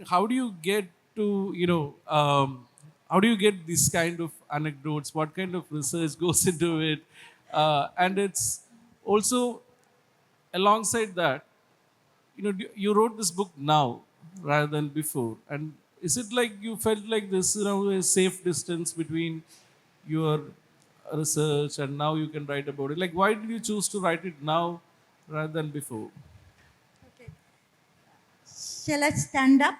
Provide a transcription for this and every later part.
how do you get to how do you get this kind of anecdotes? What kind of research goes into it? And it's also alongside that, you wrote this book now rather than before, and is it like you felt like this, a safe distance between your research and now you can write about it? Like, why did you choose to write it now rather than before? Okay. Shall I stand up?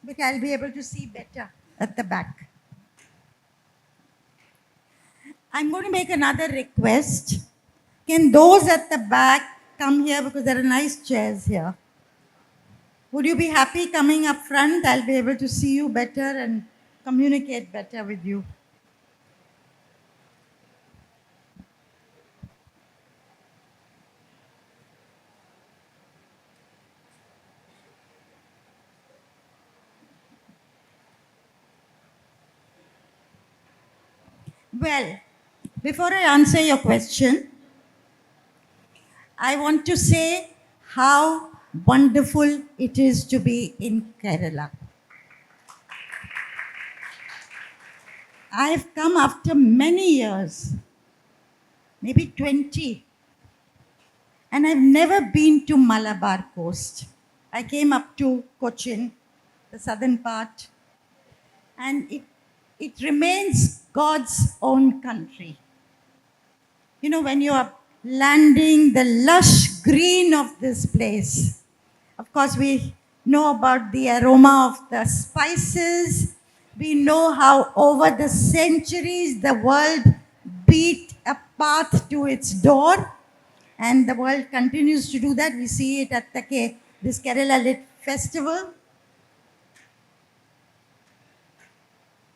Because I'll be able to see better at the back. I'm going to make another request. Can those at the back come here because there are nice chairs here? Would you be happy coming up front? I'll be able to see you better and communicate better with you. Well, before I answer your question, I want to say how wonderful it is to be in Kerala. I've come after many years, maybe 20, and I've never been to Malabar coast. I came up to Cochin, the southern part, and it remains God's own country. You know, when you are landing the lush green of this place, of course, we know about the aroma of the spices. We know how over the centuries the world beat a path to its door, and the world continues to do that. We see it at this Kerala Lit Festival.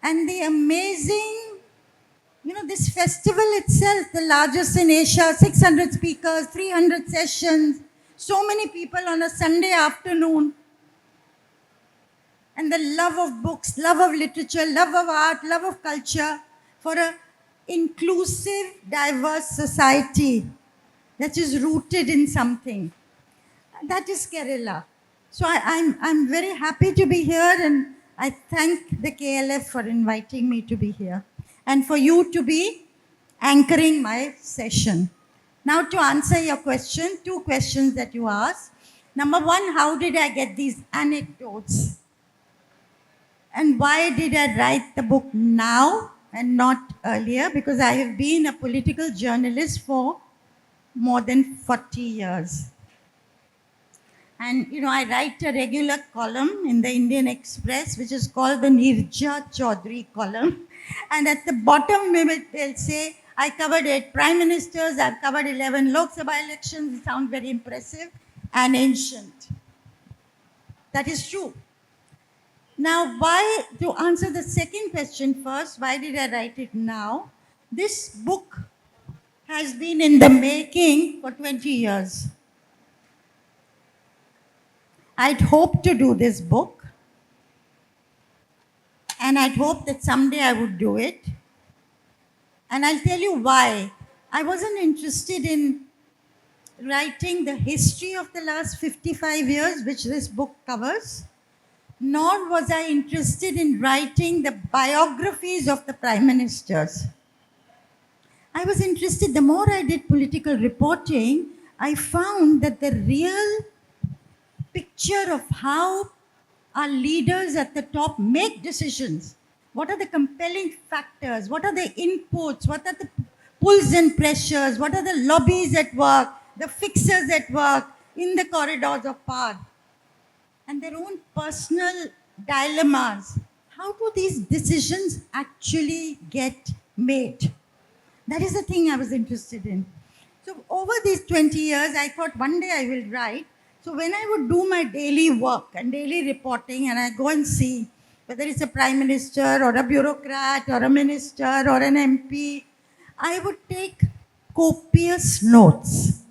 And the amazing, this festival itself, the largest in Asia, 600 speakers, 300 sessions, so many people on a Sunday afternoon. And the love of books, love of literature, love of art, love of culture for a inclusive, diverse society that is rooted in something. That is Kerala. So I'm very happy to be here, and I thank the KLF for inviting me to be here and for you to be anchoring my session. Now, to answer your question, two questions that you asked. Number one, how did I get these anecdotes? And why did I write the book now and not earlier? Because I have been a political journalist for more than 40 years. And I write a regular column in the Indian Express, which is called the Nirja Chaudhary column. And at the bottom, they'll say, I covered 8 prime ministers, I've covered 11 Lok Sabha elections. It sounds very impressive and ancient. That is true. Now, to answer the second question first, why did I write it now? This book has been in the making for 20 years. I'd hoped to do this book, and I'd hoped that someday I would do it. And I'll tell you why. I wasn't interested in writing the history of the last 55 years, which this book covers, nor was I interested in writing the biographies of the prime ministers. I was interested, the more I did political reporting, I found that the real picture of how our leaders at the top make decisions. What are the compelling factors? What are the inputs? What are the pulls and pressures? What are the lobbies at work? The fixers at work in the corridors of power? And their own personal dilemmas. How do these decisions actually get made? That is the thing I was interested in. So over these 20 years, I thought one day I will write. So when I would do my daily work and daily reporting, and I go and see whether it's a prime minister or a bureaucrat or a minister or an MP, I would take copious notes.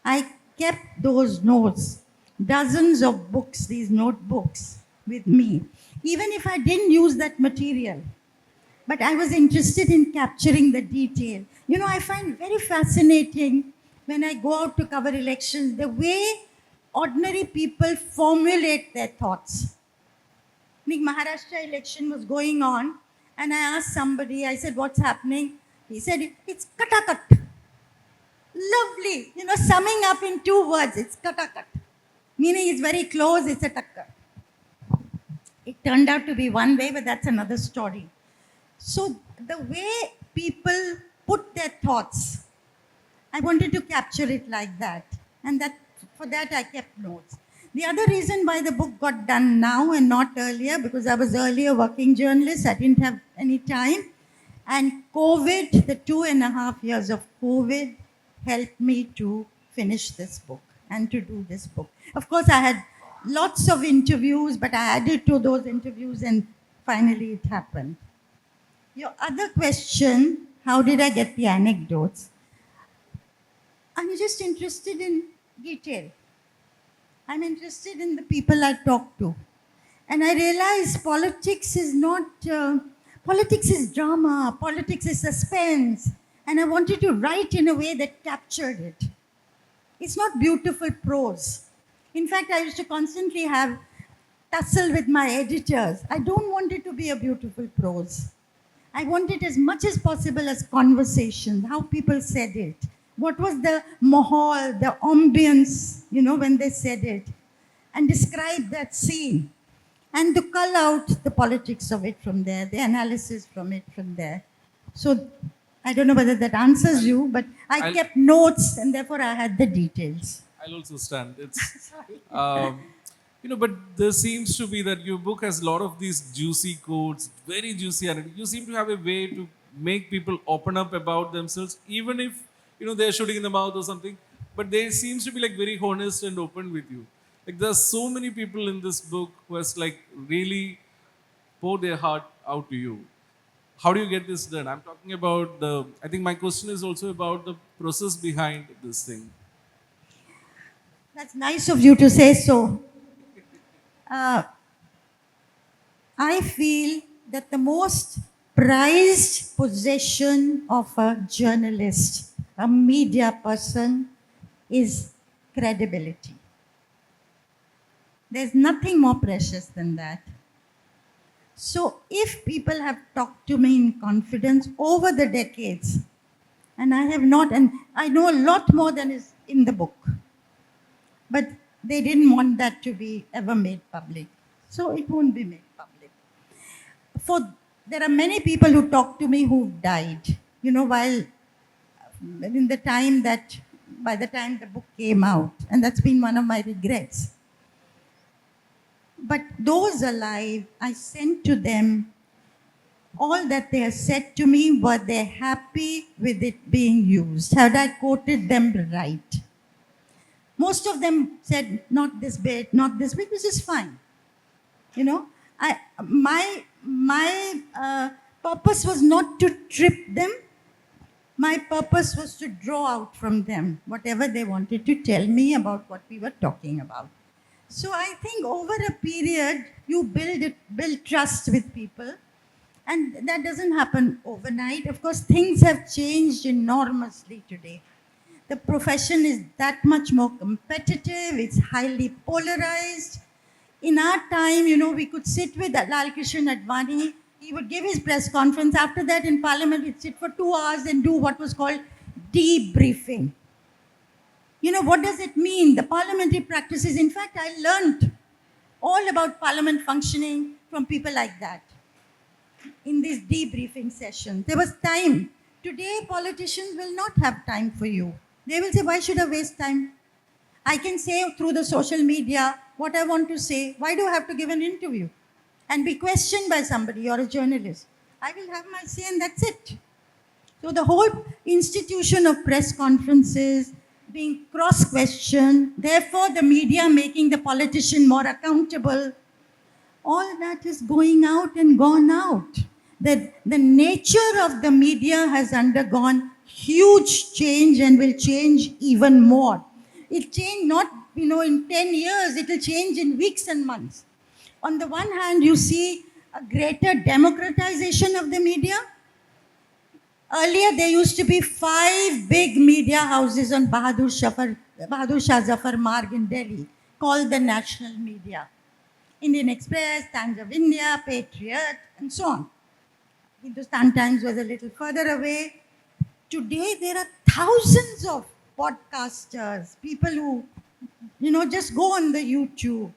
I kept those notes, dozens of books, these notebooks with me, even if I didn't use that material. But I was interested in capturing the detail. I find very fascinating when I go out to cover elections the way ordinary people formulate their thoughts. The Maharashtra election was going on, and I asked somebody, I said, "What's happening?" He said, "It's katakat." Lovely. Summing up in 2 words, it's katakat. Meaning it's very close, it's a takkar. It turned out to be one way, but that's another story. So the way people put their thoughts, I wanted to capture it like that. And for that I kept notes. The other reason why the book got done now and not earlier, because I was earlier working journalist, I didn't have any time. And COVID, the 2.5 years of COVID, helped me to finish this book and to do this book. Of course, I had lots of interviews, but I added to those interviews and finally it happened. Your other question, how did I get the anecdotes? I'm just interested in detail. I'm interested in the people I talk to. And I realize politics is not, politics is drama, politics is suspense. And I wanted to write in a way that captured it. It's not beautiful prose. In fact, I used to constantly have tussle with my editors. I don't want it to be a beautiful prose. I want it as much as possible as conversation, how people said it. What was the mahal, the ambience, when they said it, and describe that scene. And to cull out the politics of it from there, the analysis from it from there. So I don't know whether that answers you, but I I'll- kept notes and therefore I had the details. I'll also stand. It's, but there seems to be that your book has a lot of these juicy quotes, very juicy, and you seem to have a way to make people open up about themselves, even if they're shooting in the mouth or something. But they seems to be like very honest and open with you. Like there's so many people in this book who has like really pour their heart out to you. How do you get this done? I'm talking about the. I think my question is also about the process behind this thing. That's nice of you to say so. Uh, I feel that the most prized possession of a journalist, a media person, is credibility. There's nothing more precious than that. So, if people have talked to me in confidence over the decades, and I have not, and I know a lot more than is in the book, but they didn't want that to be ever made public. So, it won't be made public. There are many people who talk to me who died, while in the time that, by the time the book came out, and that's been one of my regrets. But those alive, I sent to them all that they have said to me. Were they happy with it being used? Had I quoted them right? Most of them said, not this bit, which is fine. My purpose was not to trip them. My purpose was to draw out from them whatever they wanted to tell me about what we were talking about. So I think over a period, you build trust with people. And that doesn't happen overnight. Of course, things have changed enormously today. The profession is that much more competitive. It's highly polarized. In our time, we could sit with Lal Krishna Advani. He would give his press conference. After that, in Parliament, he'd sit for 2 hours and do what was called debriefing. What does it mean? The parliamentary practices. In fact, I learned all about parliament functioning from people like that in these debriefing sessions. There was time. Today, politicians will not have time for you. They will say, why should I waste time? I can say through the social media what I want to say. Why do I have to give an interview and be questioned by somebody or a journalist? I will have my say and that's it. So the whole institution of press conferences, being cross-questioned, therefore the media making the politician more accountable, all that is going out and gone out. The nature of the media has undergone huge change and will change even more. It change not, in 10 years, it will change in weeks and months. On the one hand, you see a greater democratization of the media. Earlier, there used to be 5 big media houses on Bahadur Shah Zafar Marg in Delhi. called the national media. Indian Express, Times of India, Patriot, and so on. Hindustan Times was a little further away. Today, there are thousands of podcasters, people who, just go on the YouTube.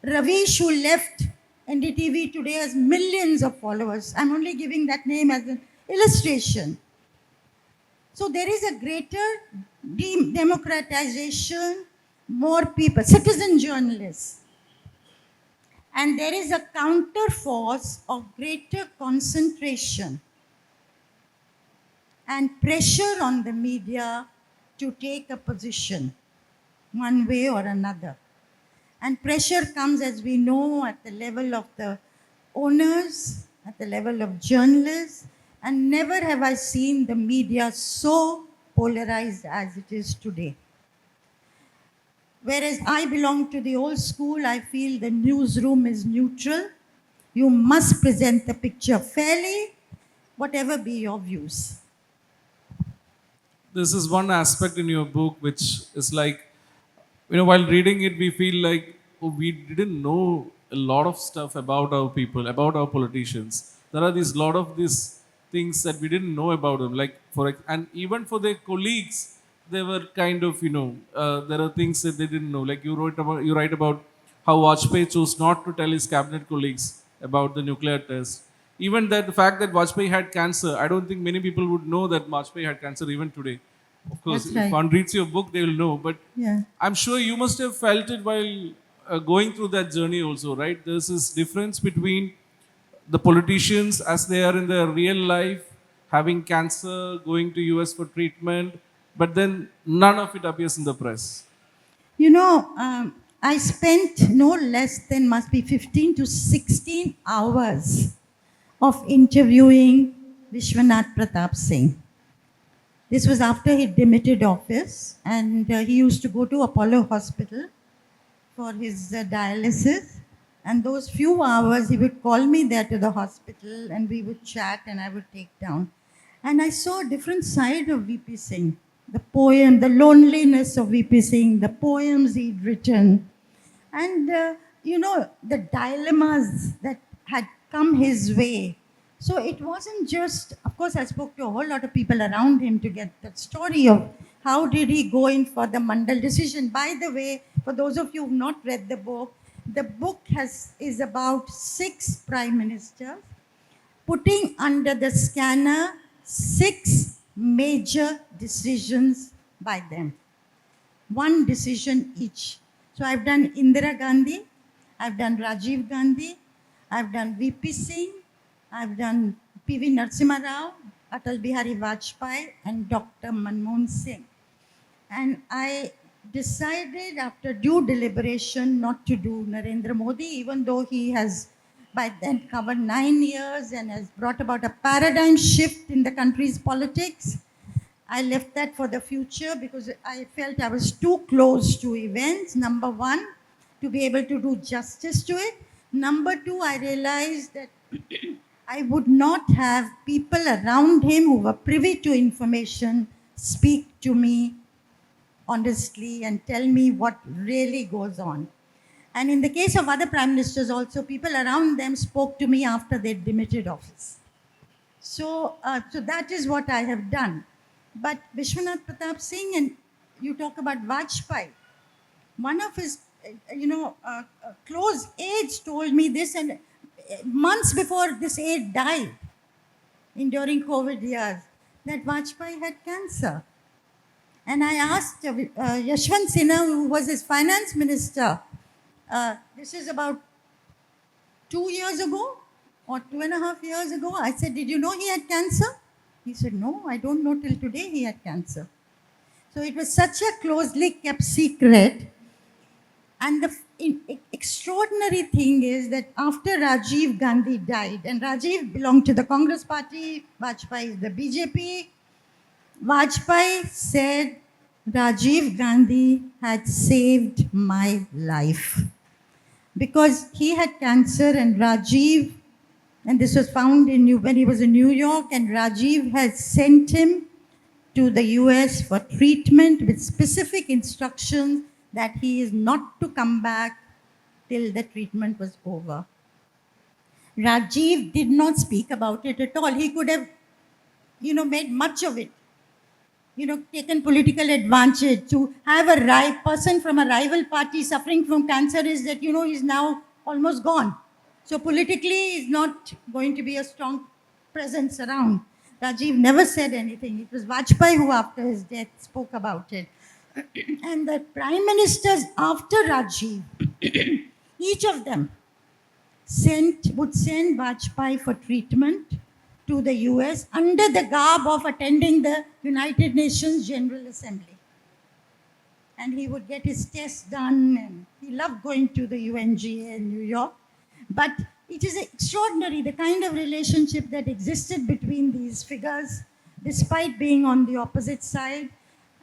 Ravish, who left NDTV today, has millions of followers. I'm only giving that name as an illustration. So there is a greater democratization, more people, citizen journalists. And there is a counter force of greater concentration and pressure on the media to take a position one way or another. And pressure comes, as we know, at the level of the owners, at the level of journalists, and never have I seen the media so polarized as it is today. Whereas I belong to the old school, I feel the newsroom is neutral. You must present the picture fairly, whatever be your views. This is one aspect in your book which is like, while reading it, we feel like, oh, we didn't know a lot of stuff about our people, about our politicians. There are these lot of these things that we didn't know about them. Like and even for their colleagues, they were kind of, there are things that they didn't know. Like you write about how Vajpayee chose not to tell his cabinet colleagues about the nuclear test. Even that the fact that Vajpayee had cancer, I don't think many people would know that Vajpayee had cancer even today. Of course, That's if right. one reads your book, they will know. But Yeah. I'm sure you must have felt it while going through that journey also, right? There's this difference between the politicians as they are in their real life, having cancer, going to US for treatment, but then none of it appears in the press. I spent no less than must be 15 to 16 hours of interviewing Vishwanath Pratap Singh. This was after he demitted office, and he used to go to Apollo Hospital for his dialysis. And those few hours, he would call me there to the hospital, and we would chat, and I would take down. And I saw a different side of VP Singh, the poem, the loneliness of VP Singh, the poems he'd written, and the dilemmas that had come his way. So it wasn't just, of course, I spoke to a whole lot of people around him to get that story of how did he go in for the Mandal decision. By the way, for those of you who've not read the book is about 6 prime ministers putting under the scanner 6 major decisions by them. One decision each. So I've done Indira Gandhi, I've done Rajiv Gandhi, I've done VP Singh, I've done PV Narasimha Rao, Atal Bihari Vajpayee, and Dr. Manmohan Singh. And I decided after due deliberation not to do Narendra Modi, even though he has by then covered 9 years and has brought about a paradigm shift in the country's politics. I left that for the future because I felt I was too close to events. Number one, to be able to do justice to it. Number two, I realized that I would not have people around him who were privy to information speak to me honestly and tell me what really goes on. And in the case of other prime ministers also, people around them spoke to me after they demitted office. So that is what I have done. But Vishwanath Pratap Singh, and you talk about Vajpayee, one of his, close aides told me this, and months before this aide died, during COVID years, that Vajpayee had cancer. And I asked Yashwant Sinha, who was his finance minister, this is about 2 years ago or 2.5 years ago. I said, did you know he had cancer? He said, no, I don't know till today he had cancer. So it was such a closely kept secret. And the extraordinary thing is that after Rajiv Gandhi died, and Rajiv belonged to the Congress party, Vajpayee is the BJP, Vajpayee said, Rajiv Gandhi had saved my life. Because he had cancer, and Rajiv, and this was found when he was in New York, and Rajiv had sent him to the US for treatment with specific instructions that he is not to come back till the treatment was over. Rajiv did not speak about it at all. He could have, made much of it, taken political advantage to have a person from a rival party suffering from cancer is that, he's now almost gone. So politically, he's not going to be a strong presence around. Rajiv never said anything. It was Vajpayee who, after his death, spoke about it. And the prime ministers after Rajiv, each of them would send Vajpayee for treatment to the US under the garb of attending the United Nations General Assembly. And he would get his tests done, and he loved going to the UNGA in New York. But it is extraordinary the kind of relationship that existed between these figures, despite being on the opposite side.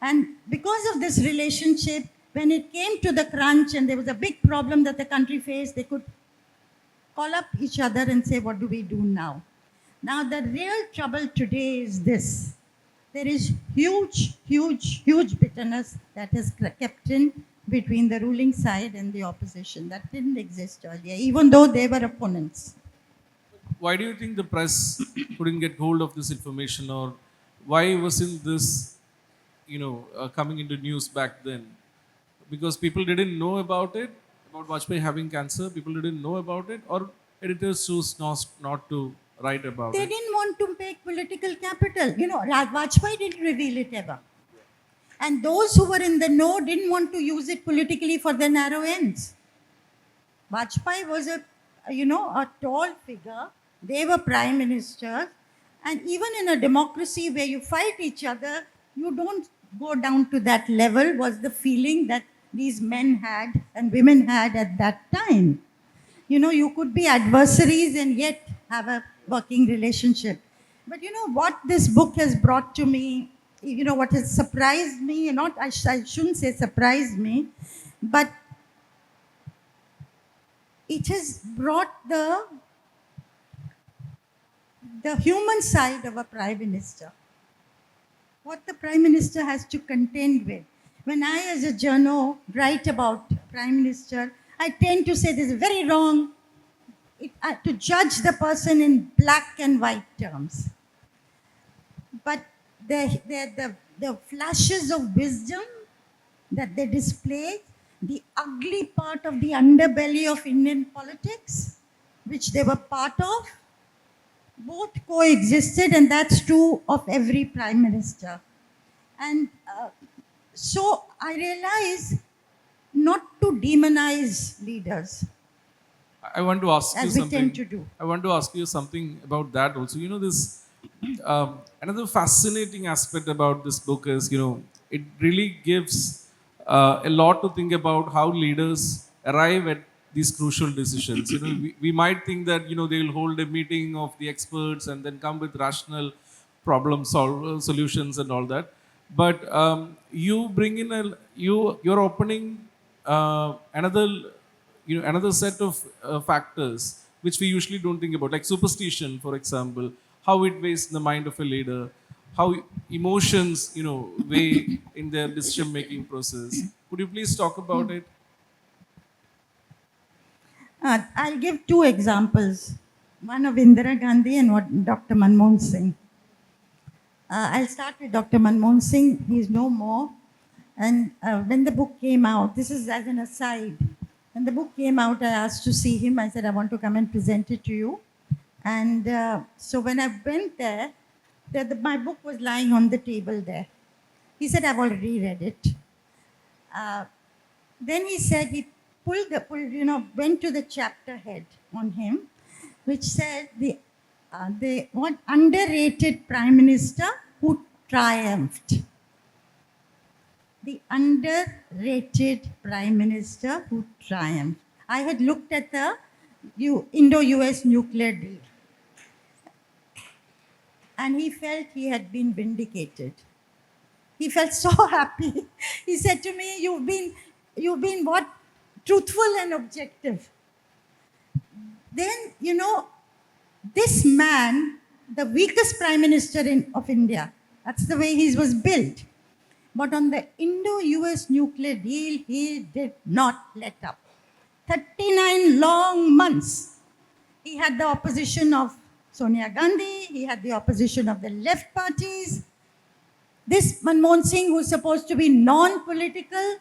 And because of this relationship, when it came to the crunch and there was a big problem that the country faced, they could call up each other and say, what do we do now? Now, the real trouble today is this. There is huge bitterness that is kept in between the ruling side and the opposition. That didn't exist earlier, even though they were opponents. Why do you think the press couldn't get hold of this information, or why wasn't this, coming into news back then? Because people didn't know about it, about Vajpayee having cancer. People didn't know about it, or editors chose not to write about They it. didn't want to make political capital. Vajpayee didn't reveal it ever. And those who were in the know didn't want to use it politically for their narrow ends. Vajpayee was a tall figure. They were prime ministers. And even in a democracy where you fight each other, you don't go down to that level, was the feeling that these men had and women had at that time. You could be adversaries and yet have a working relationship. But what this book has brought to me, what has surprised me, I shouldn't say surprised me, but it has brought the human side of a prime minister. What the prime minister has to contend with. When I, as a journal, write about prime minister, I tend to say this is very wrong to judge the person in black and white terms. But the flashes of wisdom that they display, the ugly part of the underbelly of Indian politics, which they were part of, both coexisted, and that's true of every prime minister. And so I realize not to demonize leaders I want to ask you as we something. tend to do. I want to ask you something about that also. This another fascinating aspect about this book is, it really gives a lot to think about how leaders arrive at these crucial decisions. We might think that, they'll hold a meeting of the experts and then come with rational solutions and all that. But you bring in you're opening another set of factors which we usually don't think about, like superstition, for example, how it weighs in the mind of a leader, how emotions, weigh in their decision making process. Could you please talk about it? I'll give two examples, one of Indira Gandhi and one Dr. Manmohan Singh. I'll start with Dr. Manmohan Singh. He's no more. And when the book came out, this is as an aside, when the book came out, I asked to see him. I said, I want to come and present it to you. And so when I went there, my book was lying on the table there. He said, I've already read it. Then he said, he went to the chapter head on him, which said the one underrated prime minister who triumphed. The underrated prime minister who triumphed. I had looked at the Indo-US nuclear deal, and he felt he had been vindicated. He felt so happy. He said to me, you've been what? Truthful and objective. Then, this man, the weakest prime minister of India, that's the way he was built. But on the Indo-US nuclear deal, he did not let up. 39 long months. He had the opposition of Sonia Gandhi, he had the opposition of the left parties. This Manmohan Singh, who's supposed to be non-political,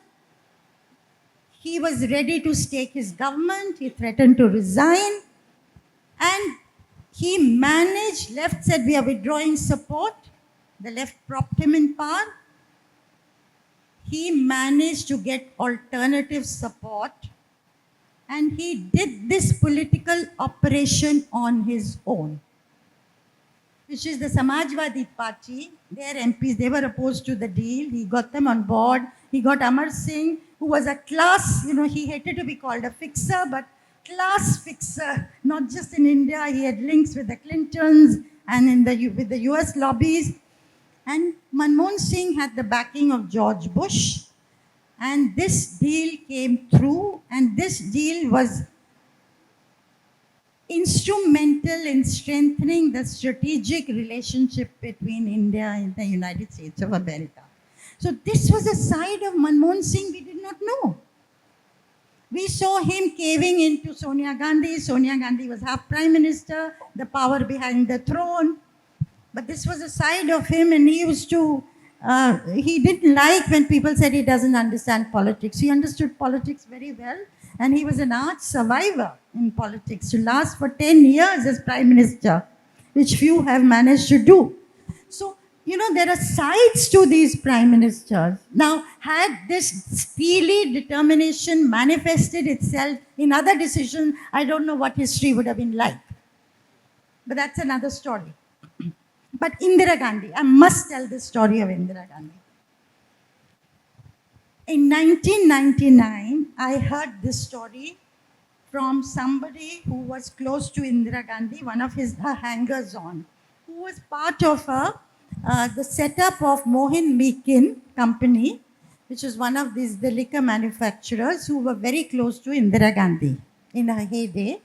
he was ready to stake his government, he threatened to resign, and he managed, left said we are withdrawing support, the left propped him in power. He managed to get alternative support, and he did this political operation on his own, which is the Samajwadi Party. Their MPs, they were opposed to the deal. He got them on board. He got Amar Singh, who was a class, he hated to be called a fixer, but class fixer, not just in India. He had links with the Clintons and with the US lobbies. And Manmohan Singh had the backing of George Bush. And this deal came through, and this deal was instrumental in strengthening the strategic relationship between India and the United States of America. So this was a side of Manmohan Singh we did not know. We saw him caving into Sonia Gandhi. Sonia Gandhi was half prime minister, the power behind the throne. But this was a side of him, and he didn't like when people said he doesn't understand politics. He understood politics very well, and he was an arch survivor in politics to last for 10 years as prime minister, which few have managed to do. So, there are sides to these prime ministers. Now, had this steely determination manifested itself in other decisions, I don't know what history would have been like. But that's another story. But Indira Gandhi, I must tell the story of Indira Gandhi. In 1999, I heard this story from somebody who was close to Indira Gandhi, one of her hangers-on, who was part of the setup of Mohan Meakin Company, which is one of the liquor manufacturers who were very close to Indira Gandhi in her heyday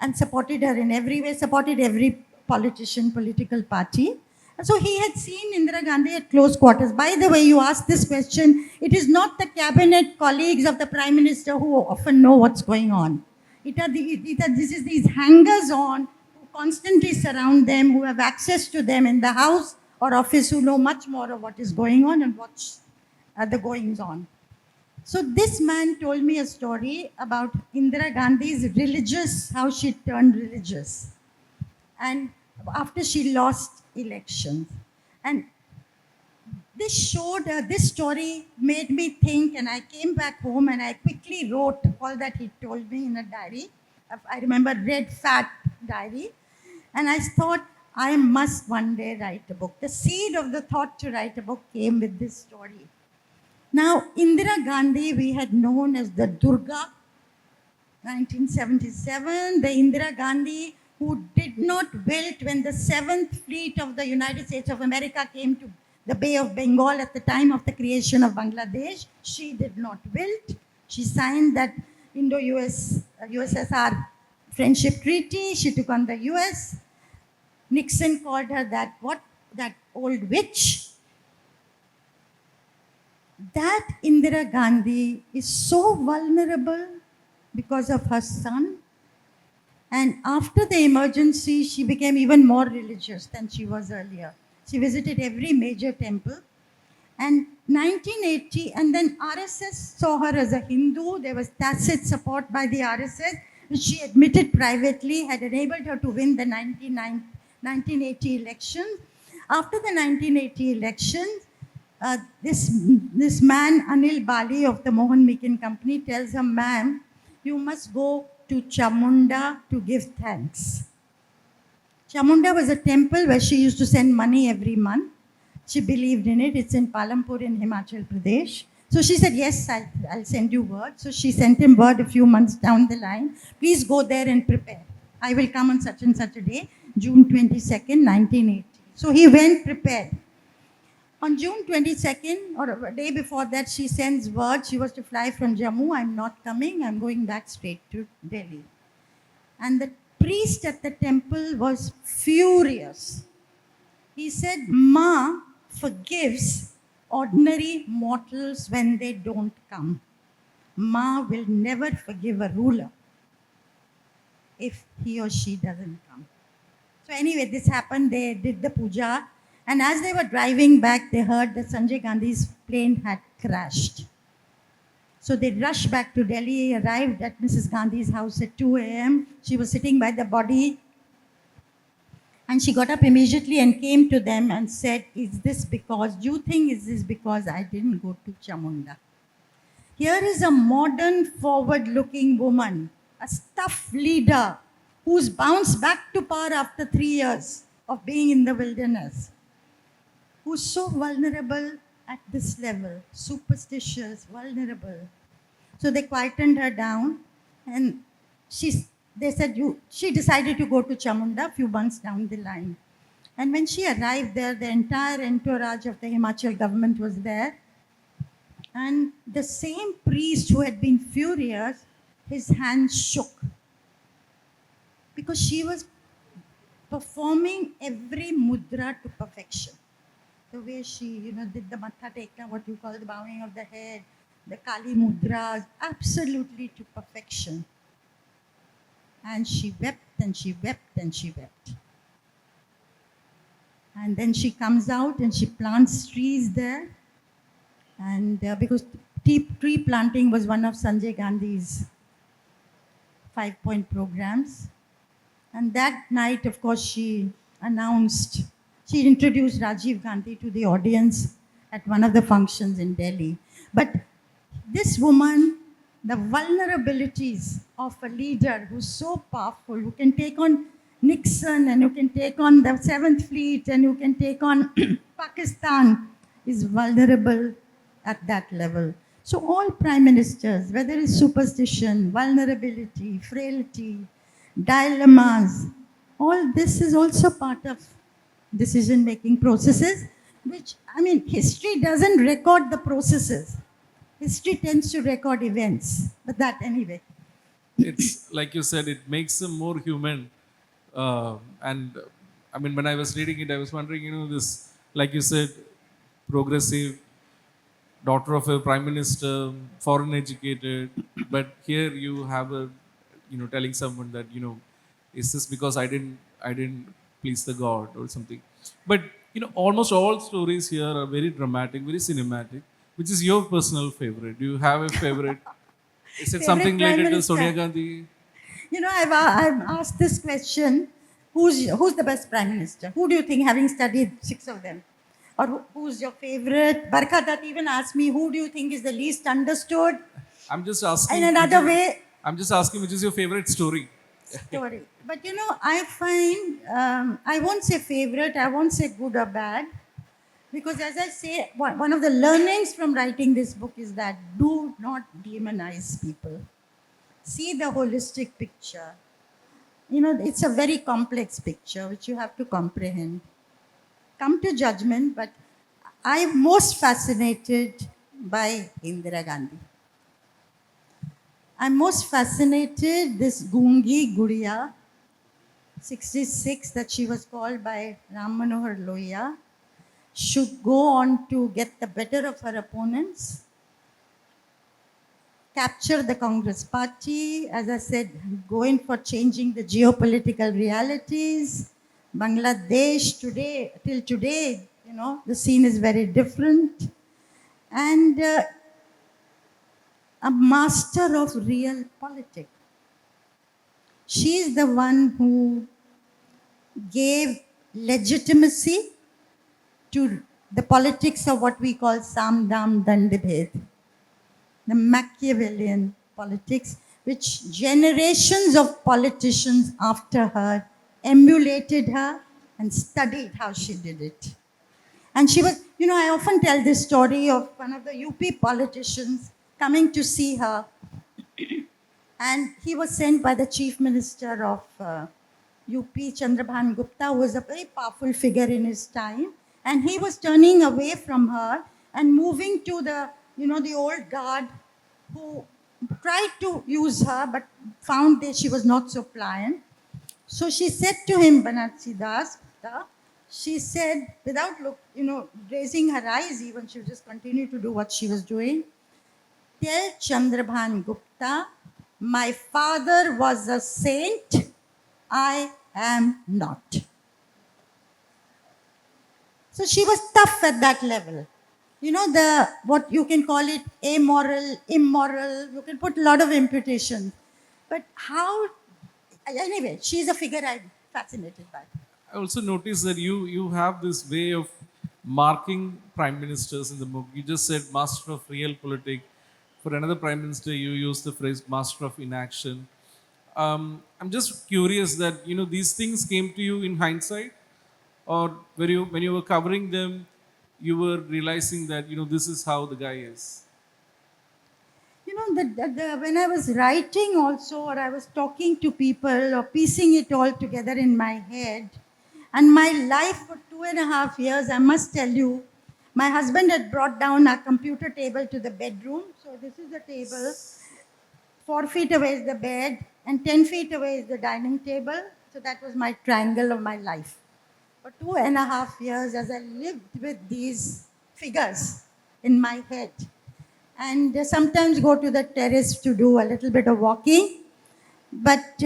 and supported her in every way, supported every politician, political party. And so he had seen Indira Gandhi at close quarters. By the way, you asked this question, it is not the cabinet colleagues of the Prime Minister who often know what's going on. This is these hangers-on who constantly surround them, who have access to them in the house or office, who know much more of what is going on and watch the goings-on. So this man told me a story about Indira Gandhi's how she turned religious. And after she lost elections. And this story made me think, and I came back home and I quickly wrote all that he told me in a diary. I remember red fat diary. And I thought, I must one day write a book. The seed of the thought to write a book came with this story. Now, Indira Gandhi, we had known as the Durga, 1977, the Indira Gandhi who did not wilt when the 7th Fleet of the United States of America came to the Bay of Bengal at the time of the creation of Bangladesh. She did not wilt. She signed that USSR friendship treaty. She took on the US. Nixon called her that old witch. That Indira Gandhi is so vulnerable because of her son. And after the emergency, she became even more religious than she was earlier. She visited every major temple. And 1980, and then RSS saw her as a Hindu. There was tacit support by the RSS, which she admitted privately had enabled her to win the 1980 elections. After the 1980 elections, this man, Anil Bali of the Mohan Meakin Company, tells her, ma'am, you must go to Chamunda to give thanks. Chamunda was a temple where she used to send money every month. She believed in it. It's in Palampur in Himachal Pradesh. So she said, yes, I'll send you word. So she sent him word a few months down the line. Please go there and prepare. I will come on such and such a day, June 22nd, 1980. So he went prepared. On June 22nd, or a day before that, she sends word. She was to fly from Jammu. I'm not coming. I'm going back straight to Delhi. And the priest at the temple was furious. He said, Ma forgives, ordinary mortals when they don't come. Ma will never forgive a ruler if he or she doesn't come. So anyway, this happened. They did the puja, and as they were driving back, they heard that Sanjay Gandhi's plane had crashed. So they rushed back to Delhi, arrived at Mrs. Gandhi's house at 2 a.m. She was sitting by the body, and she got up immediately and came to them and said, do you think is this because I didn't go to Chamunda? Here is a modern, forward looking woman, a tough leader who's bounced back to power after 3 years of being in the wilderness, who's so vulnerable at this level, superstitious, vulnerable. So they quietened her down, and they said she decided to go to Chamunda a few months down the line. And when she arrived there, the entire entourage of the Himachal government was there. And the same priest who had been furious, his hands shook because she was performing every mudra to perfection. The way she, did the matha tekna, what you call the bowing of the head, the Kali mudras, absolutely to perfection. And she wept and she wept and she wept. And then she comes out and she plants trees there. And because tree planting was one of Sanjay Gandhi's 5-point programs. And that night, of course, she introduced Rajiv Gandhi to the audience at one of the functions in Delhi. But this woman, the vulnerabilities of a leader who's so powerful, who can take on Nixon and who can take on the 7th Fleet and who can take on Pakistan, is vulnerable at that level. So all prime ministers, whether it's superstition, vulnerability, frailty, dilemmas, all this is also part of decision-making processes, which, history doesn't record the processes. History tends to record events, but that anyway. It's like you said, it makes them more human. When I was reading it, I was wondering, this, like you said, progressive, daughter of a prime minister, foreign educated, but here you have a, telling someone that, is this because I didn't please the God or something. But, almost all stories here are very dramatic, very cinematic. Which is your personal favorite? Do you have a favorite? Is it Favorite something prime related to minister? Sonia Gandhi? I've asked this question: who's the best prime minister? Who do you think, having studied 6 of them, or who's your favorite? Barkha Dutt even asked me, who do you think is the least understood? I'm just In asking. another way, I'm just asking, which is your favorite story? story. But I find I won't say favorite. I won't say good or bad. Because as I say, one of the learnings from writing this book is that do not demonize people. See the holistic picture. It's a very complex picture which you have to comprehend. Come to judgment, but I'm most fascinated by Indira Gandhi. I'm most fascinated this Gungi Gudiya, 66, that she was called by Ram Manohar Lohia, should go on to get the better of her opponents, capture the Congress party, as I said, go in for changing the geopolitical realities. Bangladesh today, till today, the scene is very different. And a master of real politics. She is the one who gave legitimacy to the politics of what we call Samdam Dandibhed, the Machiavellian politics, which generations of politicians after her emulated her and studied how she did it. And she was, I often tell this story of one of the UP politicians coming to see her. And he was sent by the chief minister of UP, Chandrabhan Gupta, who was a very powerful figure in his time. And he was turning away from her and moving to the old guard who tried to use her but found that she was not so pliant. So she said to him, Banarsi Das, she said, without raising her eyes even, she would just continue to do what she was doing. Tell Chandrabhan Gupta, my father was a saint, I am not. So she was tough at that level. The what you can call it amoral, immoral, you can put a lot of imputations. But how anyway, she's a figure I'm fascinated by. I also noticed that you have this way of marking prime ministers in the book. You just said master of real politics. For another prime minister, you use the phrase master of inaction. I'm just curious that these things came to you in hindsight, or when you were covering them, you were realizing that this is how the guy is. When I was writing also, or I was talking to people, or piecing it all together in my head, and my life for 2.5 years, I must tell you, my husband had brought down our computer table to the bedroom. So this is the table. 4 feet away is the bed, and 10 feet away is the dining table. So that was my triangle of my life. For 2.5 years, as I lived with these figures in my head, and sometimes go to the terrace to do a little bit of walking. But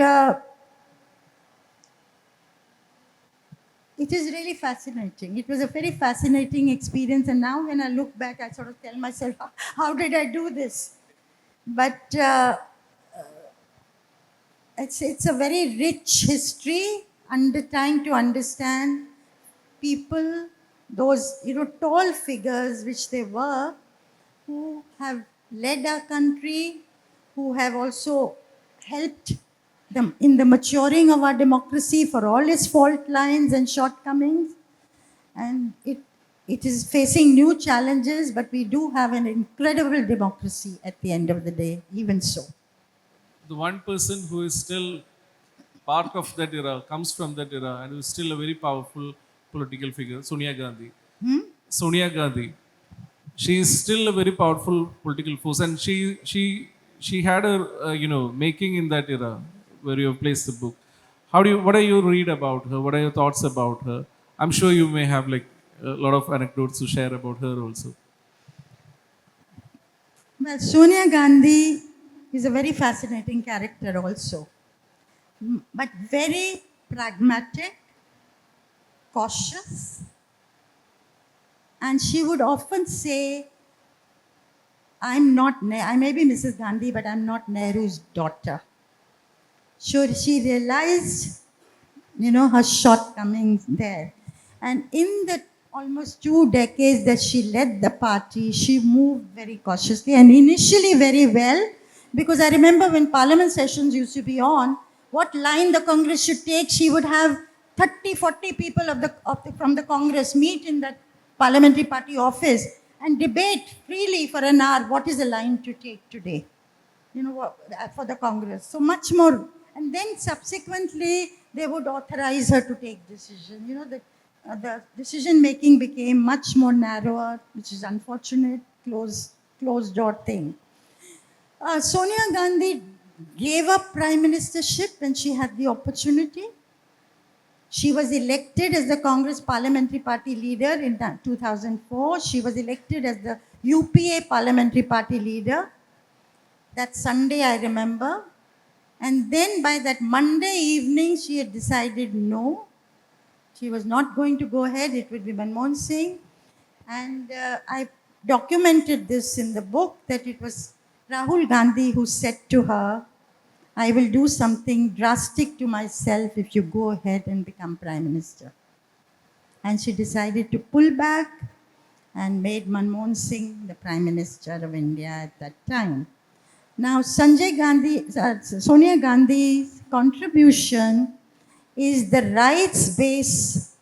it is really fascinating. It was a very fascinating experience. And now, when I look back, I sort of tell myself, how did I do this? But it's a very rich history, trying to understand people, those tall figures which they were, who have led our country, who have also helped them in the maturing of our democracy for all its fault lines and shortcomings. And it is facing new challenges, but we do have an incredible democracy at the end of the day, even so. The one person who is still part of that era, comes from that era, and who is still a very powerful political figure, Sonia Gandhi. Sonia Gandhi. She is still a very powerful political force, and she had her making in that era where you have placed the book. What do you read about her? What are your thoughts about her? I'm sure you may have like a lot of anecdotes to share about her also. Well, Sonia Gandhi is a very fascinating character also, but very pragmatic, cautious, and she would often say, I may be Mrs. Gandhi, but I'm not Nehru's daughter. So she realized, her shortcomings there. And in the almost 2 decades that she led the party, she moved very cautiously and initially very well, because I remember when parliament sessions used to be on, what line the Congress should take, she would have 30, 40 people from the Congress meet in that parliamentary party office and debate freely for an hour what is the line to take today, for the Congress. So much more. And then subsequently, they would authorize her to take decision. The decision making became much more narrower, which is unfortunate, closed door thing. Sonia Gandhi gave up prime ministership when she had the opportunity. She was elected as the Congress Parliamentary Party leader in 2004. She was elected as the UPA Parliamentary Party leader. That Sunday, I remember. And then by that Monday evening, she had decided no, she was not going to go ahead. It would be Manmohan Singh. And I documented this in the book, that it was Rahul Gandhi who said to her, I will do something drastic to myself if you go ahead and become Prime Minister. And she decided to pull back and made Manmohan Singh the Prime Minister of India at that time. Now, Sonia Gandhi's contribution is the rights-based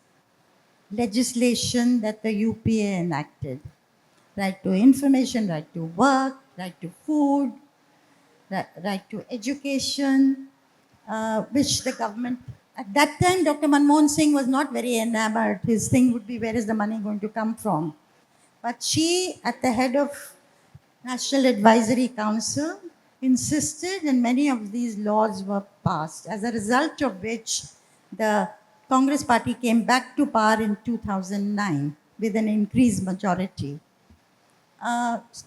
legislation that the UPA enacted. Right to information, right to work, right to food, right to education, which the government, at that time, Dr. Manmohan Singh was not very enamored. His thing would be, where is the money going to come from? But she, at the head of National Advisory Council, insisted, and many of these laws were passed, as a result of which the Congress party came back to power in 2009 with an increased majority.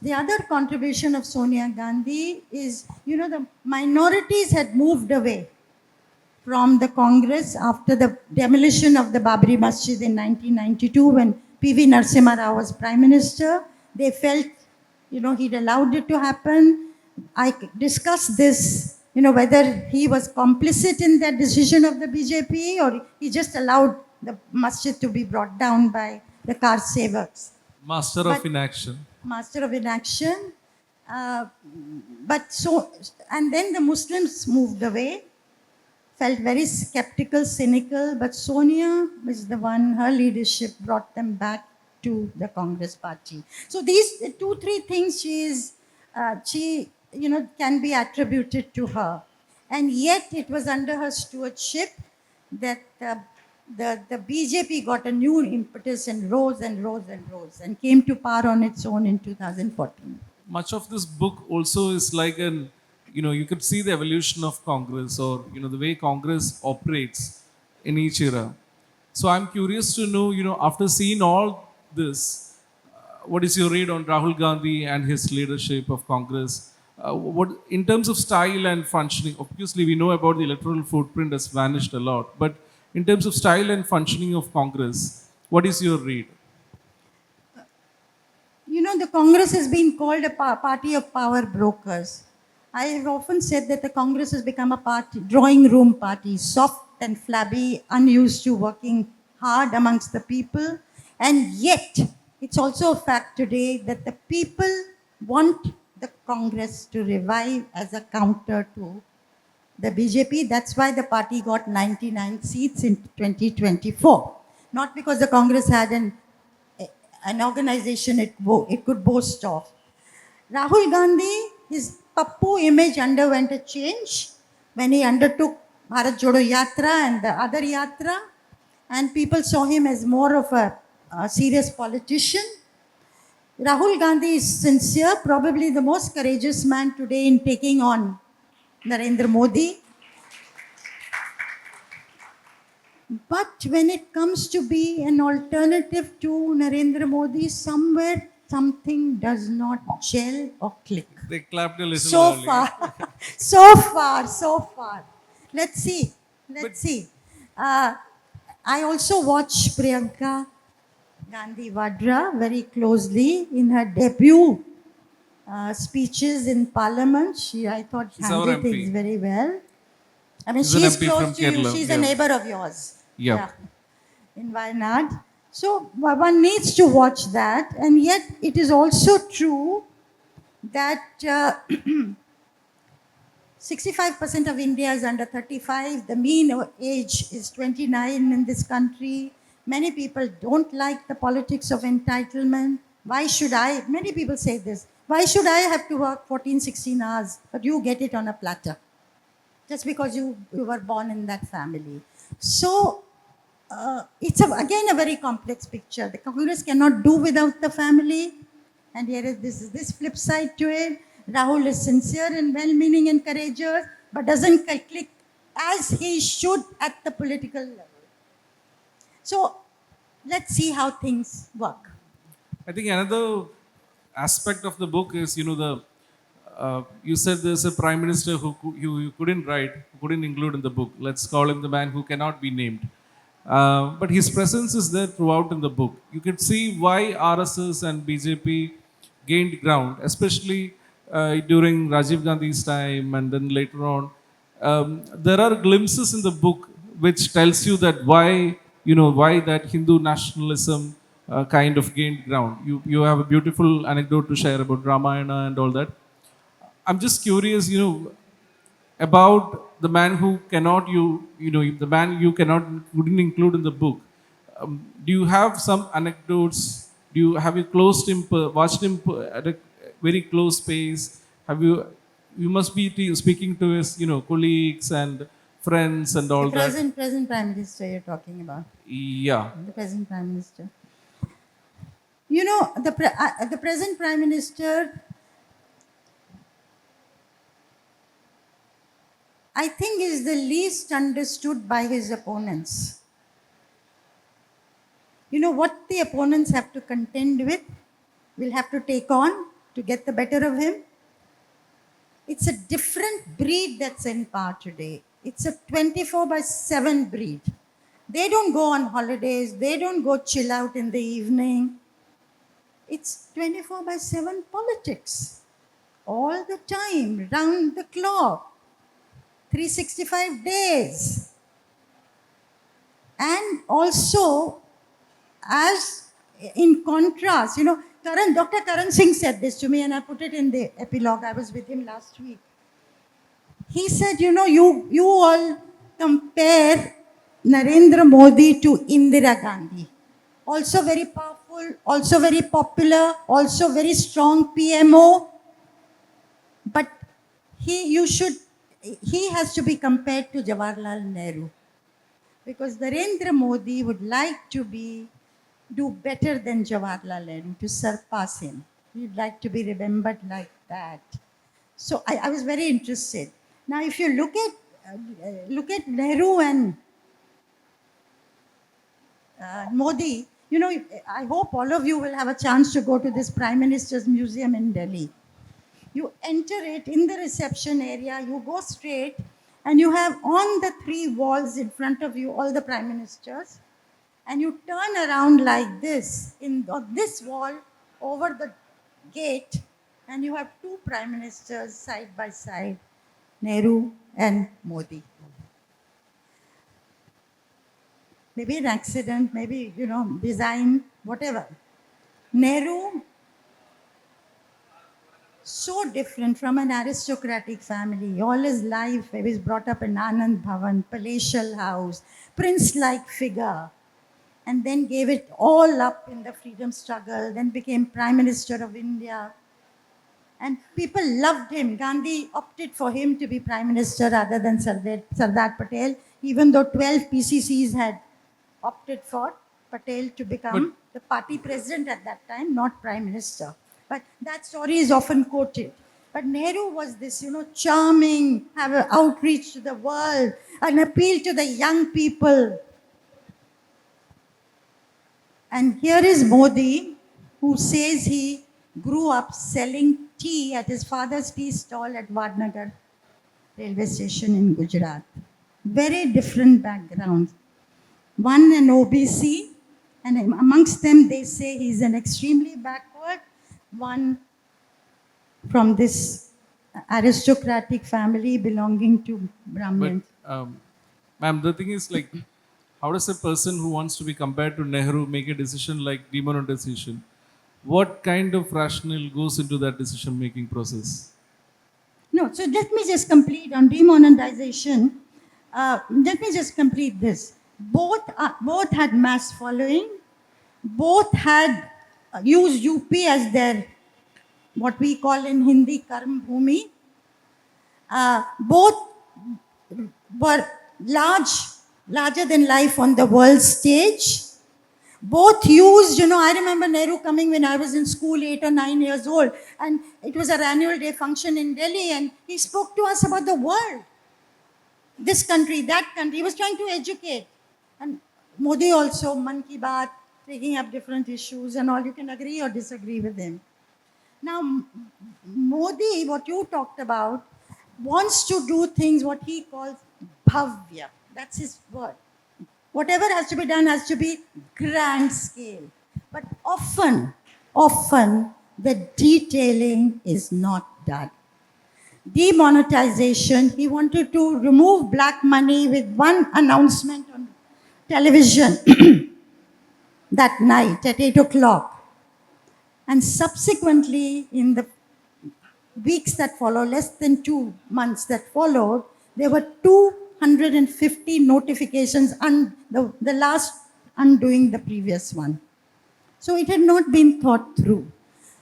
The other contribution of Sonia Gandhi is, the minorities had moved away from the Congress after the demolition of the Babri Masjid in 1992 when P.V. Narasimha Rao was Prime Minister. They felt, he'd allowed it to happen. I discussed this, whether he was complicit in that decision of the BJP or he just allowed the masjid to be brought down by the car savers. Master But of inaction. Master of inaction. Uh, and then the Muslims moved away, felt very skeptical, cynical, but Sonia was the one, her leadership brought them back to the Congress party. So these two, three things can be attributed to her. And yet it was under her stewardship that the BJP got a new impetus and rose and rose and rose and came to power on its own in 2014. Much of this book also is like an, you could see the evolution of Congress, or the way Congress operates in each era. So I'm curious to know, after seeing all this, what is your read on Rahul Gandhi and his leadership of Congress? What, in terms of style and functioning, obviously we know about the electoral footprint has vanished a lot, but in terms of style and functioning of Congress, what is your read? The Congress has been called a party of power brokers. I have often said that the Congress has become a party, drawing room party, soft and flabby, unused to working hard amongst the people. And yet, it's also a fact today that the people want the Congress to revive as a counter to the BJP. That's why the party got 99 seats in 2024. Not because the Congress had an organization it could boast of. Rahul Gandhi, his Pappu image underwent a change when he undertook Bharat Jodo Yatra and the other Yatra, and people saw him as more of a serious politician. Rahul Gandhi is sincere, probably the most courageous man today in taking on Narendra Modi. But when it comes to be an alternative to Narendra Modi, somewhere something does not gel or click. They clapped a little So early. far, so far. Let's see. Let's see. I also watch Priyanka Gandhi Vadra very closely in her debut speeches in Parliament. I thought, She's our handled MP. things very well. I mean, She's an she's MP close from to you. Kerala, She's yeah. a neighbor of yours. Yeah. In Wayanad. So one needs to watch that. And yet it is also true that 65% of India is under 35. The mean age is 29 in this country. Many people don't like the politics of entitlement. Why should I? Many people say this. Why should I have to work 14, 16 hours, but you get it on a platter? Just because you were born in that family. So it's again a very complex picture. The Congress cannot do without the family. And here is this flip side to it. Rahul is sincere and well-meaning and courageous, but doesn't click as he should at the political level. So let's see how things work. I think another aspect of the book is, you said there's a prime minister you couldn't write, who couldn't include in the book. Let's call him the man who cannot be named. But his presence is there throughout in the book. You can see why RSS and BJP gained ground, especially during Rajiv Gandhi's time and then later on. There are glimpses in the book which tells you that why that Hindu nationalism kind of gained ground. You have a beautiful anecdote to share about Ramayana and all that. I'm just curious, about the man who cannot the man you couldn't include in the book. Do you have some anecdotes? Have you watched him at a very close pace? You must be speaking to his colleagues and friends and all The that. present Prime Minister you're talking about. Yeah. The present Prime Minister. The present Prime Minister, I think, is the least understood by his opponents. You know what the opponents have to contend with, will have to take on to get the better of him? It's a different breed that's in power today. It's a 24 by 7 breed. They don't go on holidays, they don't go chill out in the evening. It's 24 by 7 politics. All the time, round the clock, 365 days. And also, as in contrast, Dr. Karan Singh said this to me, and I put it in the epilogue. I was with him last week. He said, you all compare Narendra Modi to Indira Gandhi. Also very powerful, also very popular, also very strong PMO. But he has to be compared to Jawaharlal Nehru. Because Narendra Modi would like to do better than Jawaharlal Nehru, to surpass him. He'd like to be remembered like that. So I was very interested. Now, if you look at Nehru and Modi, I hope all of you will have a chance to go to this Prime Minister's Museum in Delhi. You enter it in the reception area, you go straight, and you have on the 3 walls in front of you all the prime ministers, and you turn around like this, on this wall, over the gate, and you have 2 prime ministers side by side, Nehru and Modi. Maybe an accident, maybe, design, whatever. Nehru, so different from an aristocratic family. All his life, he was brought up in Anand Bhavan, palatial house, prince-like figure, and then gave it all up in the freedom struggle, then became Prime Minister of India. And people loved him. Gandhi opted for him to be Prime Minister rather than Sardar Patel, even though 12 PCCs had opted for Patel to become the party president at that time, not Prime Minister. But that story is often quoted. But Nehru was this, charming, have an outreach to the world, an appeal to the young people. And here is Modi, who says he grew up selling tea at his father's tea stall at Vadnagar railway station in Gujarat. Very different backgrounds. One an OBC, and amongst them they say he's an extremely backward. One from this aristocratic family belonging to But, Brahmins. ma'am, the thing is like, how does a person who wants to be compared to Nehru make a decision like demonetization? What kind of rationale goes into that decision making process? No, so let me just complete on demonetization. Let me just complete this. Both had mass following. Both had used UP as their, what we call in Hindi, Karm Bhumi. Both were larger than life on the world stage. Both used, I remember Nehru coming when I was in school, 8 or 9 years old, and it was our annual day function in Delhi, and he spoke to us about the world. This country, that country. He was trying to educate. And Modi also, Man Ki Baat, taking up different issues and all. You can agree or disagree with him. Now, Modi, what you talked about, wants to do things what he calls bhavya. That's his word. Whatever has to be done has to be grand scale. But often, the detailing is not done. Demonetization, he wanted to remove black money with one announcement on television that night at 8 o'clock. And subsequently, in the weeks that followed, less than 2 months that followed, there were 250 notifications, the last undoing the previous one. So it had not been thought through.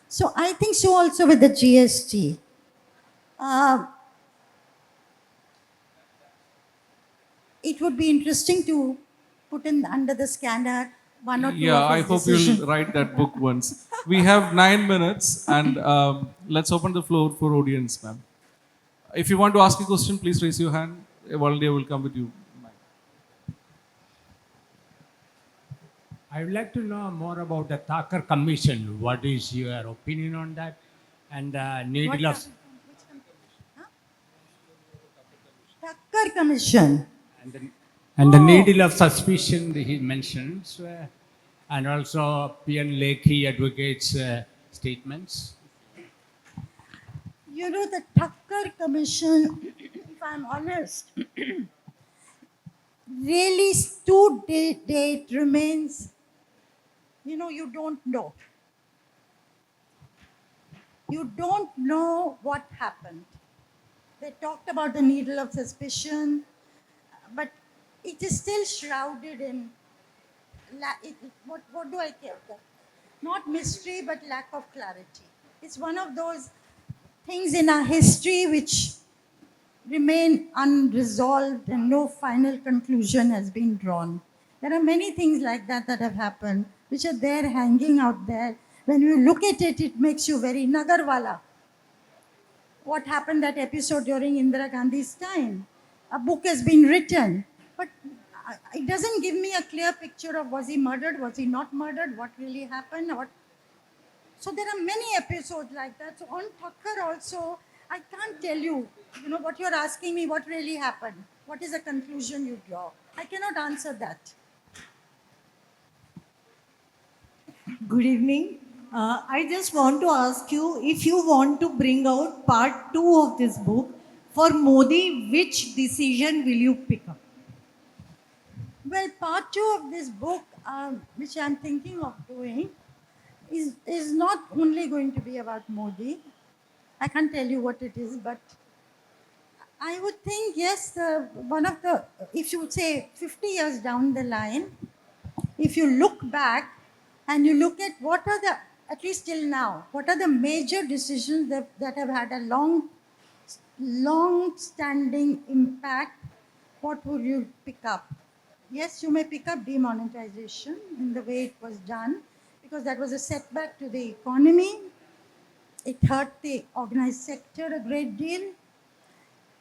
So I think so also with the GST. It would be interesting to put in under the scanner one or two Yeah, of I his hope decisions. you'll write that book once. We have 9 minutes, and let's open the floor for audience, ma'am. If you want to ask a question, please raise your hand. A volunteer will come with you. I would like to know more about the Thakur Commission. What is your opinion on that? And the needle of Thakkar Commission. and the Oh. needle of suspicion that he mentions, and also P.N. Lekhi advocates statements. You know, the Thakkar Commission, if I'm honest, really to date remains, you don't know. You don't know what happened. They talked about the needle of suspicion, but it is still shrouded in, what do I care? Not mystery, but lack of clarity. It's one of those things in our history which remain unresolved and no final conclusion has been drawn. There are many things like that that have happened, which are there hanging out there. When you look at it, it makes you very Nagarwala. What happened that episode during Indira Gandhi's time? A book has been written, but it doesn't give me a clear picture of was he murdered, was he not murdered, what really happened, so there are many episodes like that. So on Thakkar also, I can't tell you, what you're asking me, what really happened. What is the conclusion you draw? I cannot answer that. Good evening. I just want to ask you if you want to bring out part 2 of this book for Modi, which decision will you pick up? Well, part 2 of this book, which I'm thinking of doing, is not only going to be about Modi. I can't tell you what it is, but I would think, yes, one of the, if you would say 50 years down the line, if you look back and you look at what are the, at least till now, what are the major decisions that have had a long standing impact, what would you pick up? Yes, you may pick up demonetization in the way it was done, because that was a setback to the economy. It hurt the organized sector a great deal.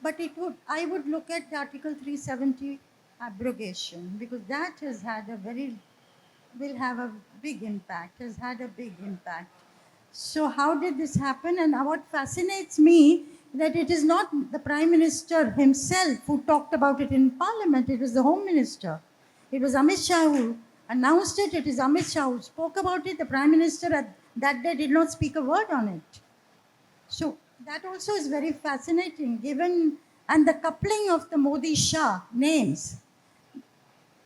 But I would look at the Article 370 abrogation, because that has had will have a big impact, has had a big impact. So how did this happen? And what fascinates me, that it is not the Prime Minister himself who talked about it in Parliament, it was the Home Minister. It was Amit Shah who announced it, it is Amit Shah who spoke about it. The Prime Minister at that day did not speak a word on it. So that also is very fascinating, given, and the coupling of the Modi Shah names.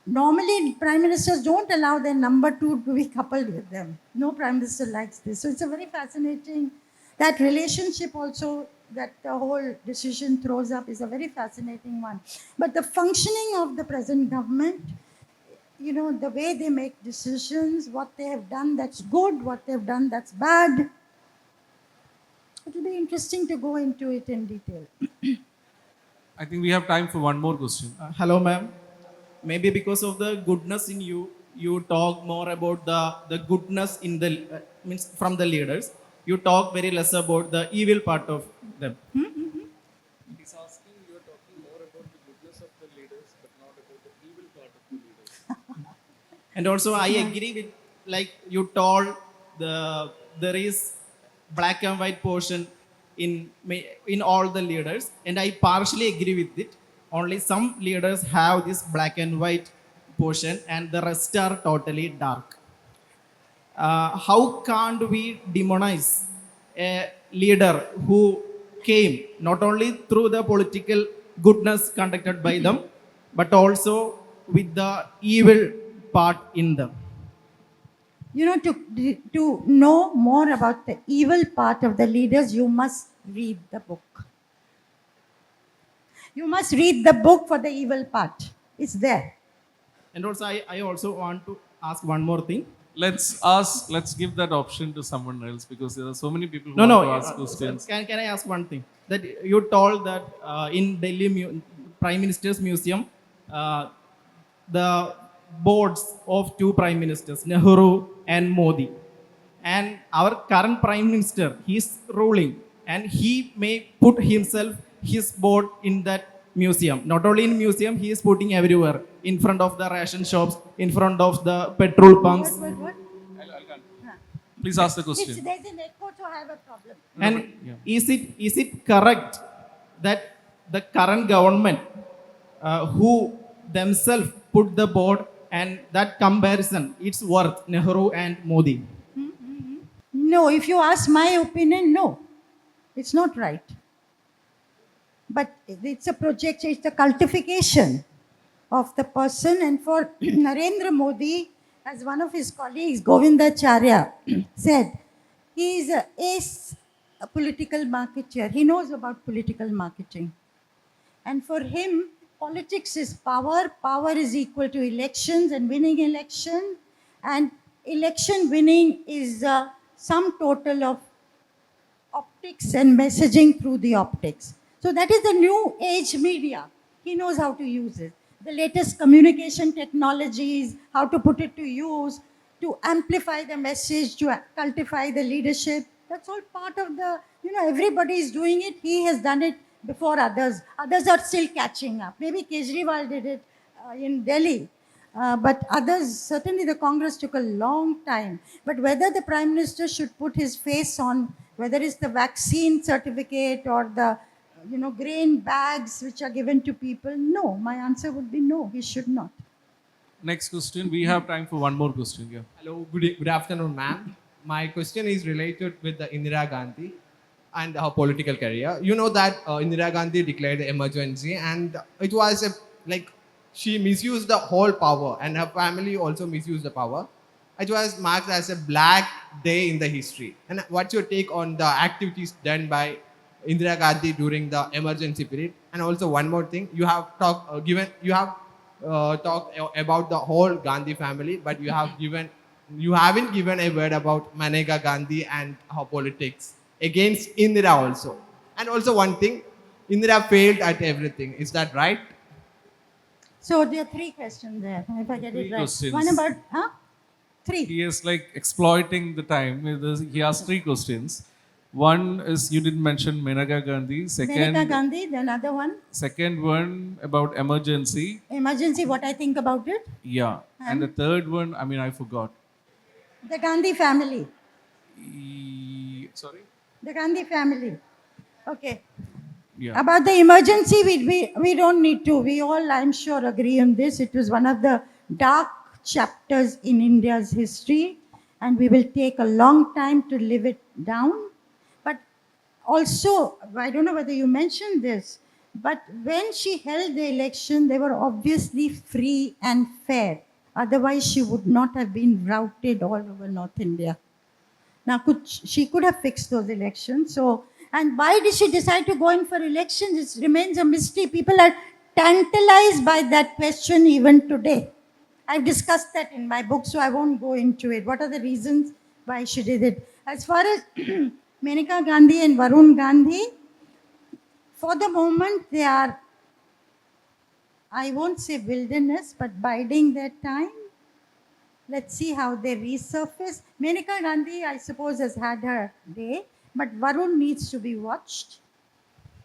Normally, prime ministers don't allow their number 2 to be coupled with them. No prime minister likes this. So it's a very fascinating, that relationship also that the whole decision throws up is a very fascinating one. But the functioning of the present government, the way they make decisions, what they have done that's good, what they've done that's bad, it will be interesting to go into it in detail. I think we have time for one more question. Hello, ma'am. Maybe because of the goodness in you, you talk more about the goodness in the means from the leaders. You talk very less about the evil part of them. He's asking you are talking more about the goodness of the leaders, but not about the evil part of the leaders. And also, I agree with, like you told, there is black and white portion in all the leaders, and I partially agree with it. Only some leaders have this black and white portion, and the rest are totally dark. How can't we demonize a leader who came not only through the political goodness conducted by them, but also with the evil part in them? To know more about the evil part of the leaders, you must read the book. You must read the book for the evil part. It's there. And also, I also want to ask one more thing. Let's give that option to someone else, because there are so many people who No, no. want to ask questions. Can I ask one thing? That you told that in Delhi Prime Minister's Museum, the boards of 2 prime ministers, Nehru and Modi, and our current prime minister, he's ruling, and he may put himself, his board in that museum. Not only in museum, he is putting everywhere, in front of the ration shops, in front of the petrol pumps. What? Please ask the question. There's an echo, so I have a problem. And is it correct that the current government who themselves put the board, and that comparison, it's worth Nehru and Modi? No, if you ask my opinion, no. It's not right. But it's a project, it's a cultification of the person. And for Narendra Modi, as one of his colleagues, Govindacharya, said, he is a ace, a political marketeer. He knows about political marketing. And for him, politics is power. Power is equal to elections and winning election. And election winning is sum total of optics and messaging through the optics. So that is the new age media. He knows how to use it. The latest communication technologies, how to put it to use, to amplify the message, to cultivate the leadership. That's all part of the, everybody is doing it. He has done it before others. Others are still catching up. Maybe Kejriwal did it in Delhi. But others, certainly the Congress took a long time. But whether the Prime Minister should put his face on, whether it's the vaccine certificate or the grain bags which are given to people, no. My answer would be no, he should not. Next question. We have time for one more question. Yeah. Hello, good afternoon, ma'am. My question is related with the Indira Gandhi and her political career. You know that Indira Gandhi declared the emergency, and it was she misused the whole power, and her family also misused the power. It was marked as a black day in the history. And what's your take on the activities done by Indira Gandhi during the emergency period? And also one more thing, you have talked about the whole Gandhi family, but you haven't given a word about Maneka Gandhi and her politics against Indira also. And also one thing, Indira failed at everything. Is that right? So there are three questions there, if I get Three it right. questions. One about, Three. He is like exploiting the time. He asked three questions. One is you didn't mention Maneka Gandhi. Maneka Gandhi, the another one. Second one about emergency. Emergency, what I think about it. Yeah. And the third one, I forgot. The Gandhi family. Sorry? The Gandhi family. Okay. Yeah. About the emergency, we don't need to. We all, I'm sure, agree on this. It was one of the dark chapters in India's history, and we will take a long time to live it down. But also, I don't know whether you mentioned this, but when she held the election, they were obviously free and fair. Otherwise, she would not have been routed all over North India. Now, she could have fixed those elections. So, and why did she decide to go in for elections? It remains a mystery. People are tantalized by that question even today. I've discussed that in my book, so I won't go into it. What are the reasons why she did it? As far as Maneka Gandhi and Varun Gandhi, for the moment, they are, I won't say wilderness, but biding their time. Let's see how they resurface. Maneka Gandhi, I suppose, has had her day, but Varun needs to be watched.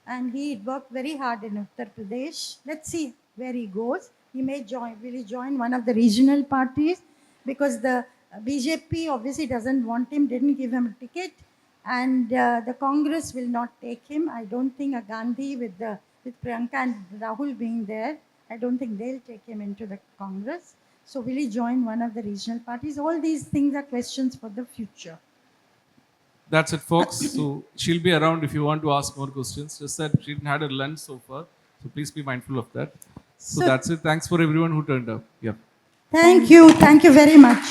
And he worked very hard in Uttar Pradesh. Let's see where he goes. Will he join one of the regional parties? Because the BJP obviously doesn't want him, didn't give him a ticket. And the Congress will not take him. I don't think a Gandhi with Priyanka and Rahul being there, I don't think they'll take him into the Congress. So will he join one of the regional parties? All these things are questions for the future. That's it, folks. So she'll be around if you want to ask more questions. Just that she didn't had a lunch so far. So please be mindful of that. So that's it. Thanks for everyone who turned up. Yeah. Thank you. Thank you very much.